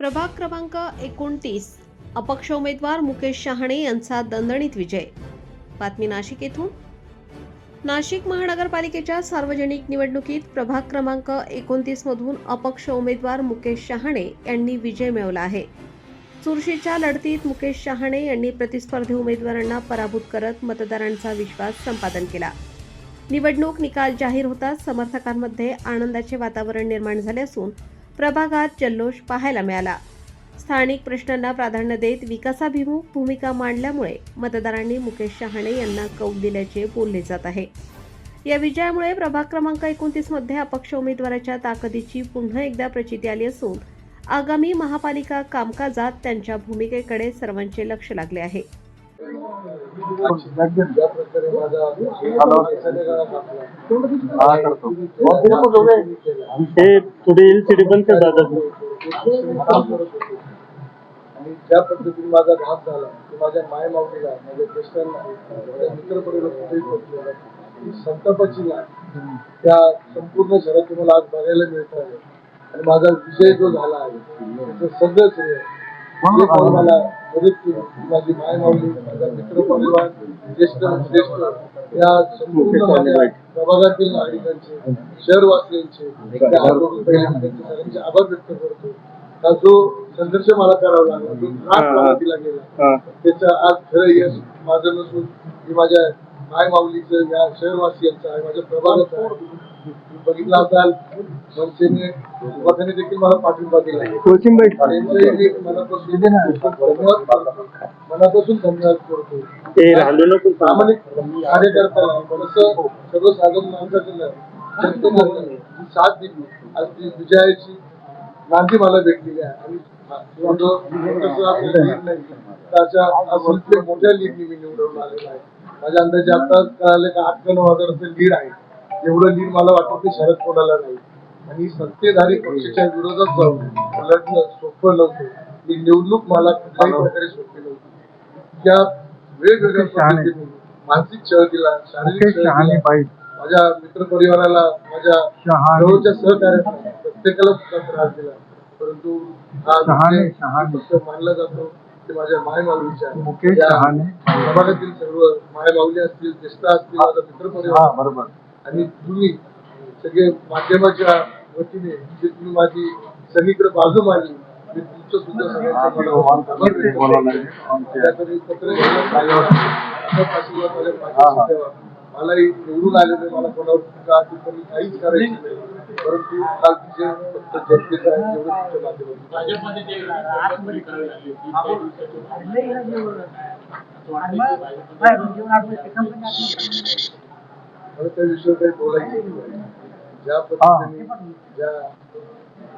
प्रभाग क्रमांक 29 अपक्ष उमेदवार मुकेश शहाणे यांचा दणदणीत विजय। बातमी नाशिक येथून। नाशिक महानगरपालिकेच्या सार्वजनिक निवडणुकीत प्रभाग क्रमांक 29 मधून अपक्ष उमेदवार मुकेश शहाणे यांनी विजय मिळवला आहे। चुरशीच्या लढतीत मुकेश शहाणे यांनी प्रतिस्पर्धी उमेदवारांना पराभूत करत मतदारांचा विश्वास संपादन केला। निवडणूक निकाल जाहीर होताच समर्थकांमध्ये आनंदाचे वातावरण निर्माण झाले असून प्रभागात जल्लोष पाहायला मिळाला। स्थानिक प्रश्नांना प्राधान्य देत विकासाभिमुख भूमिका मांडल्यामुळे मतदारांनी मुकेश शहाणे यांना कौल दिल्याचे बोलले जात आहे। या विजयामुळे प्रभाग क्रमांक 29 मध्ये अपक्ष उमेदवाराच्या ताकदीची पुन्हा एकदा प्रचिती आली असून आगामी महापालिका कामकाजात त्यांच्या भूमिकेकडे सर्वांचे लक्ष लागले आहे। ज्या पद्धतीने माझा घात झाला माझ्या मायमाऊलीला माझ्या ज्येष्ठांना माझ्या मित्रपरिवाराला संतापाची लाट त्या संपूर्ण शहरात तुम्हाला आज बघायला मिळत आहे। आणि माझा विजय जो झाला आहे त्याचं सगळं श्रेय मला मदत केली माझी मायमाऊली माझा मित्रपरिवार ज्येष्ठ श्रेष्ठ या संपूर्ण प्रभागातील नागरिकांचे शहरवासियांचे सगळ्यांचे आभार व्यक्त करतो। हा जो संघर्ष मला करावा लागला जो त्रास मला दिला गेला त्याचा आज खरं यश माझं नसून मी माझ्या मायमाऊलीचं या शहरवासियांचं आहे माझ्या प्रभागाचं आहे। बघितला असाल मनसेने युवकांनी देखील मला पाठिंबा दिला मनापासून धन्यवाद करतो। प्रामाणिक कार्यकर्त्याला कसं सर्वसाधारण माणसाचं साथ दिली आज ती विजयाची नांदी मला भेटलेली आहे। आणि मोठ्या लीडनी मी निवडून आलेला आहे। माझ्या अंदाजे आता कळाले का 8-9,000 लीड आहे। एवढं लीड मला वाटतं ते शरद कोणाला नाही। आणि सत्तेधारी पक्षाच्या विरोधात जाऊन लढणं सोपं नव्हतं। ही निवडणूक मला कुठल्याही प्रकारे सोपी नव्हती। त्या वेगवेगळ्या पद्धतीने मानसिक छळ दिला शारीरिक छळ दिला माझ्या मित्रपरिवाराला माझ्या जवळच्या सहकार्याला प्रत्येकाला सुद्धा त्रास दिला। परंतु मानला जातो ते माझ्या मायमाऊलीच्या प्रभागातील सर्व मायमाऊली असतील ज्येष्ठ असतील माझा मित्रपरिवार बरोबर आणि तुम्ही सगळे माध्यमाच्या वतीने जे तुम्ही माझी सगळीकडे बाजू मांडली मी तुमचं सुद्धा सगळ्यांचा मलाही निवडून आलेले मला कोणावर काहीच करायची नाही। परंतु कालचे फक्त जनतेचा एवढं तुमच्या माध्यमातून मला त्या विषयावर काही बोलायचं नाही। ज्या पद्धतीने ज्या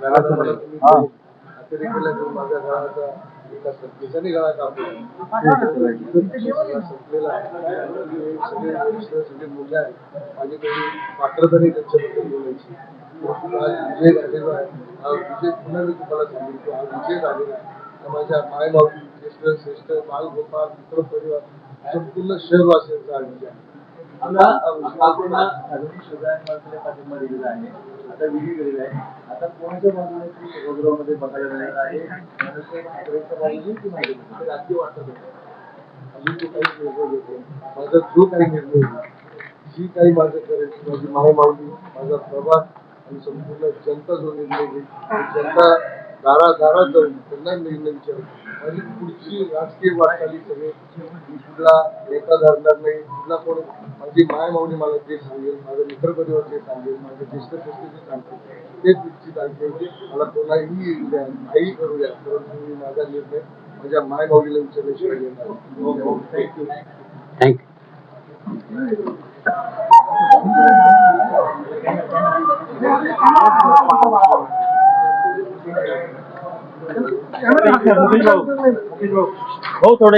मला तुम्ही अतिरेकीला घेऊन माझ्या घराचा एका सत्तेचानी गळा कापला संपलेला सगळे वरिष्ठ सगळे मुलं आहेत माझ्याकडे पात्रता नाही त्यांच्याबद्दल बोलायची। विजय झालेला आहे हा विजय पुन्हा मी तुम्हाला सांगितलं हा विजय झालेला आहे। माझ्या मायमाऊली ज्येष्ठ श्रेष्ठ बालगोपाल मित्रपरिवार संपूर्ण शहरवासियांचा हा विजय आहे। पाठिंबा दिलेला आहे आता विधी केलेला आहे। आता कोणाच्या बाजूने सभागृहामध्ये बघायला मिळत आहे राजकीय वाटत अजून तो काही निर्णय घेतो माझा जो काही निर्णय जी काही माझं करायची माझी मायमाऊली माझा प्रभाग आणि संपूर्ण जनता जो निर्णय घेईल जनता दारादारात जाऊन त्यांना निर्णय विचारेल। माझी पुढची राजकीय वाटचाली सगळे कुठला नेता धरणार नाही कुठला कोण माझी मायमाऊली मला जे सांगेल माझा मित्रपरिवार जे सांगेल माझे ज्येष्ठ श्रेष्ठ जे सांगतील तेच निश्चित ऐकेल। मला कोणाही द्या काही करूया परंतु मी माझा निर्णय माझ्या मायमाऊलीला विचारल्याशिवाय घेणार। हो थोडं